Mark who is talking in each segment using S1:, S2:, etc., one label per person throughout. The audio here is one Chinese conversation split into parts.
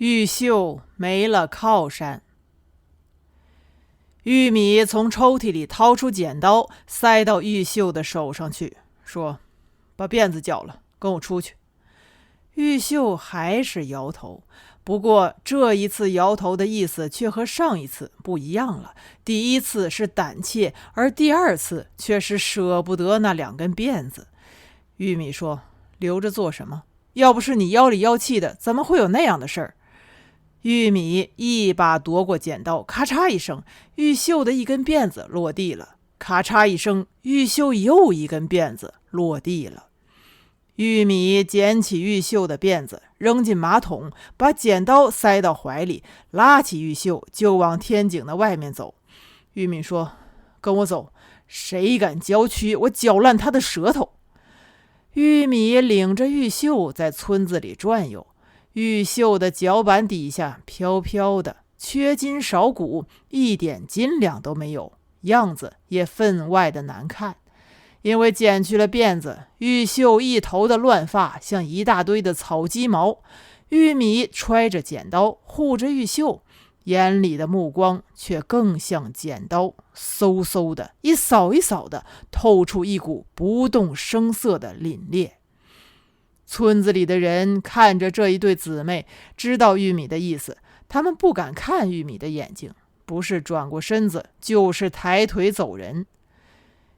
S1: 玉秀没了靠山。玉米从抽屉里掏出剪刀，塞到玉秀的手上去，说：“把辫子绞了，跟我出去。”玉秀还是摇头，不过这一次摇头的意思却和上一次不一样了。第一次是胆怯，而第二次却是舍不得那2根辫子。玉米说：“留着做什么？要不是你妖里妖气的，怎么会有那样的事儿？”玉米一把夺过剪刀，咔嚓一声，玉秀的1根辫子落地了。咔嚓一声，玉秀又1根辫子落地了。玉米捡起玉秀的辫子，扔进马桶，把剪刀塞到怀里，拉起玉秀就往天井的外面走。玉米说：“跟我走，谁敢娇躯，我绞烂他的舌头。”玉米领着玉秀在村子里转悠，玉秀的脚板底下飘飘的，缺筋少骨，一点斤两都没有，样子也分外的难看。因为剪去了辫子，玉秀一头的乱发像一大堆的草鸡毛。玉米揣着剪刀护着玉秀，眼里的目光却更像剪刀，嗖嗖的一扫一扫的，透出一股不动声色的凛冽。村子里的人看着这一对姊妹，知道玉米的意思，他们不敢看玉米的眼睛，不是转过身子，就是抬腿走人。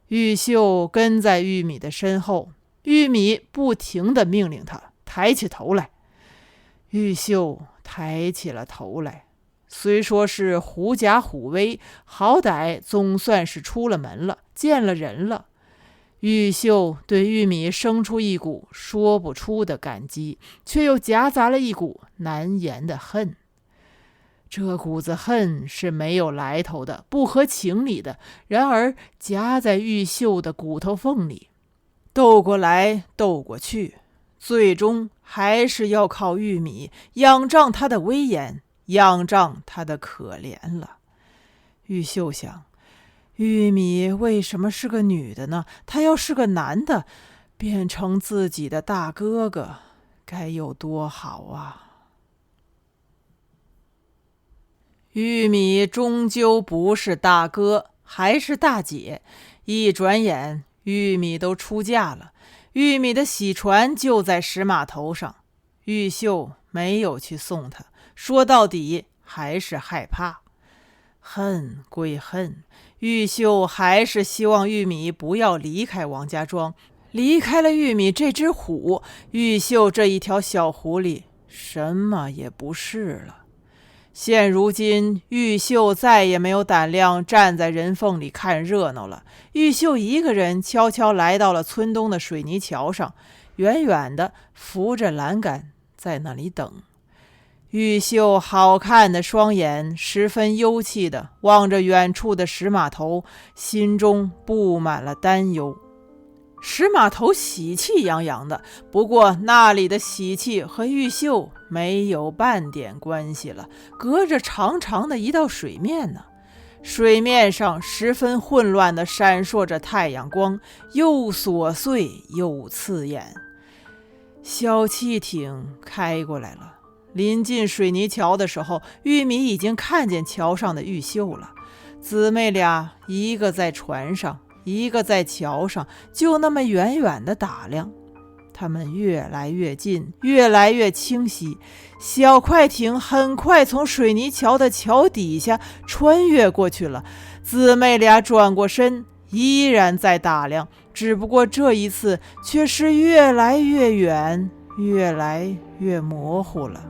S1: 玉秀跟在玉米的身后，玉米不停地命令他抬起头来。玉秀抬起了头来，虽说是狐假虎威，好歹总算是出了门了，见了人了。玉秀对玉米生出一股说不出的感激，却又夹杂了一股难言的恨。这股子恨是没有来头的，不合情理的，然而夹在玉秀的骨头缝里，斗过来斗过去，最终还是要靠玉米仰仗他的威严，仰仗他的可怜了。玉秀想，玉米为什么是个女的呢？她要是个男的，变成自己的大哥哥，该有多好啊！玉米终究不是大哥，还是大姐。一转眼，玉米都出嫁了。玉米的喜船就在石码头上，玉秀没有去送她，说到底还是害怕。恨归恨，玉秀还是希望玉米不要离开王家庄。离开了玉米这只虎，玉秀这一条小狐狸什么也不是了。现如今，玉秀再也没有胆量站在人缝里看热闹了。玉秀一个人悄悄来到了村东的水泥桥上，远远的扶着栏杆在那里等。玉秀好看的双眼十分幽气的望着远处的石码头，心中布满了担忧。石码头喜气洋洋的，不过那里的喜气和玉秀没有半点关系了，隔着长长的一道水面呢。水面上十分混乱地闪烁着太阳光，又琐碎又刺眼。小汽艇开过来了，临近水泥桥的时候，玉米已经看见桥上的玉秀了。姊妹俩一个在船上，一个在桥上，就那么远远的打量。他们越来越近，越来越清晰。小快艇很快从水泥桥的桥底下穿越过去了。姊妹俩转过身，依然在打量，只不过这一次却是越来越远，越来越模糊了。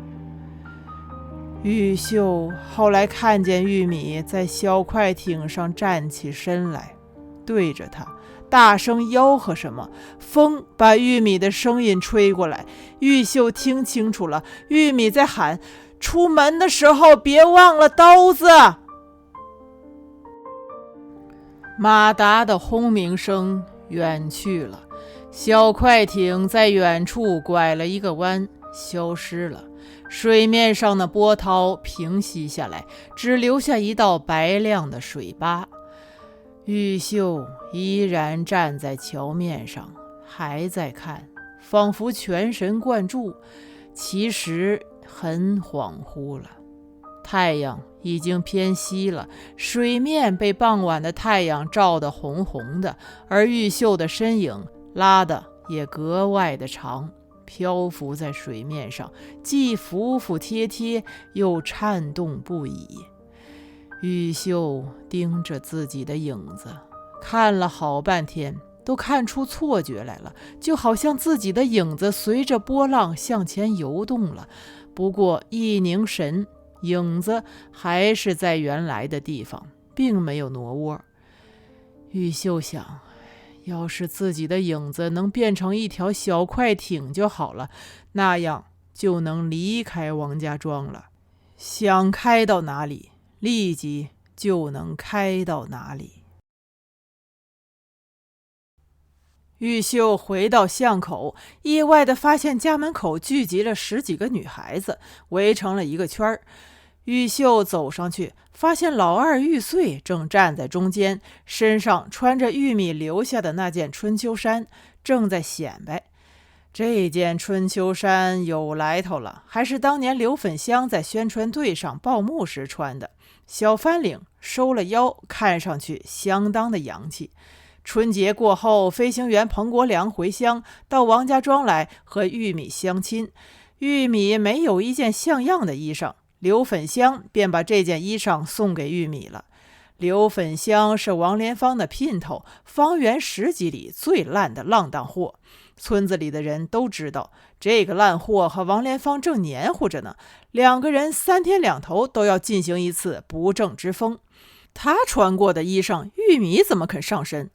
S1: 玉秀后来看见玉米在小快艇上站起身来，对着他大声吆喝什么，风把玉米的声音吹过来。玉秀听清楚了，玉米在喊：“出门的时候别忘了刀子。”马达的轰鸣声远去了，小快艇在远处拐了一个弯，消失了。水面上的波涛平息下来，只留下一道白亮的水疤。玉秀依然站在桥面上，还在看，仿佛全神贯注。其实很恍惚了。太阳已经偏西了，水面被傍晚的太阳照得红红的，而玉秀的身影拉得也格外的长，漂浮在水面上，既服服帖帖，又颤动不已。玉秀盯着自己的影子，看了好半天，都看出错觉来了，就好像自己的影子随着波浪向前游动了。不过一凝神，影子还是在原来的地方，并没有挪窝。玉秀想，要是自己的影子能变成一条小快艇就好了，那样就能离开王家庄了。想开到哪里，立即就能开到哪里。玉秀回到巷口，意外地发现家门口聚集了10几个女孩子，围成了一个圈儿。玉秀走上去，发现老二玉穗正站在中间，身上穿着玉米留下的那件春秋衫，正在显摆。这件春秋衫有来头了，还是当年刘粉香在宣传队上报幕时穿的，小翻领，收了腰，看上去相当的洋气。春节过后，飞行员彭国良回乡，到王家庄来和玉米相亲。玉米没有一件像样的衣裳，刘粉香便把这件衣裳送给玉米了。刘粉香是王连芳的姘头，方圆10几里最烂的浪荡货。村子里的人都知道，这个烂货和王连芳正黏糊着呢，两个人3天2头都要进行一次不正之风。他穿过的衣裳，玉米怎么肯上身？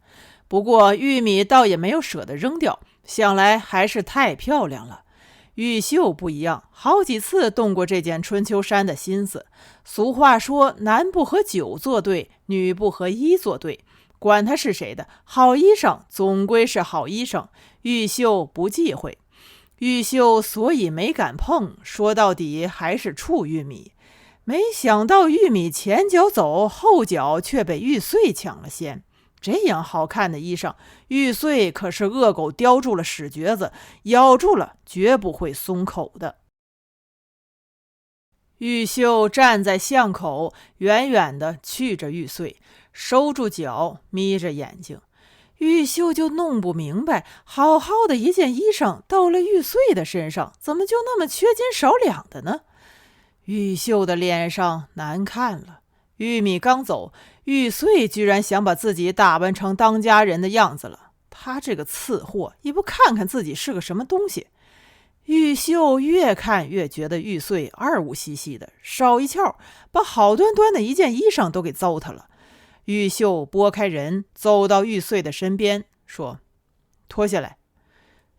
S1: 不过玉米倒也没有舍得扔掉，想来还是太漂亮了。玉秀不一样，好几次动过这件春秋衫的心思。俗话说，男不和酒作对，女不和衣作对。管他是谁的，好衣裳总归是好衣裳，玉秀不忌讳。玉秀所以没敢碰，说到底还是怵玉米。没想到玉米前脚走，后脚却被玉穗抢了先。这样好看的衣裳，玉穗可是恶狗叼住了屎橛子，咬住了绝不会松口的。玉秀站在巷口，远远地觑着玉穗，收住脚，眯着眼睛。玉秀就弄不明白，好好的一件衣裳到了玉穗的身上，怎么就那么缺斤少两的呢？玉秀的脸上难看了。玉米刚走，玉穗居然想把自己打扮成当家人的样子了。他这个次货，也不看看自己是个什么东西。玉秀越看越觉得玉穗二五兮兮的，少一窍，把好端端的一件衣裳都给糟蹋了。玉秀拨开人，走到玉穗的身边，说：“脱下来。”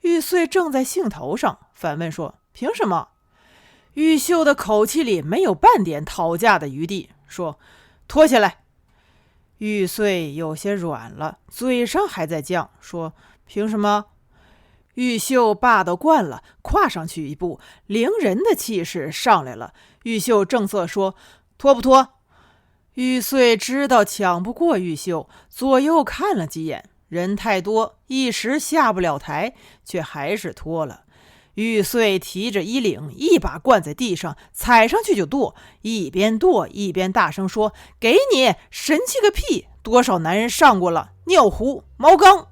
S1: 玉穗正在兴头上，反问说：“凭什么？”玉秀的口气里没有半点讨价的余地，说：“脱下来。”玉穗有些软了，嘴上还在犟，说：“凭什么？”玉秀霸道惯了，跨上去一步，凌人的气势上来了。玉秀正色说：“脱不脱？”玉穗知道抢不过玉秀，左右看了几眼，人太多，一时下不了台，却还是脱了。玉穗提着衣领，一把灌在地上，踩上去就跺，一边跺一边大声说：“给你，神气个屁！多少男人上过了，尿壶、毛缸！”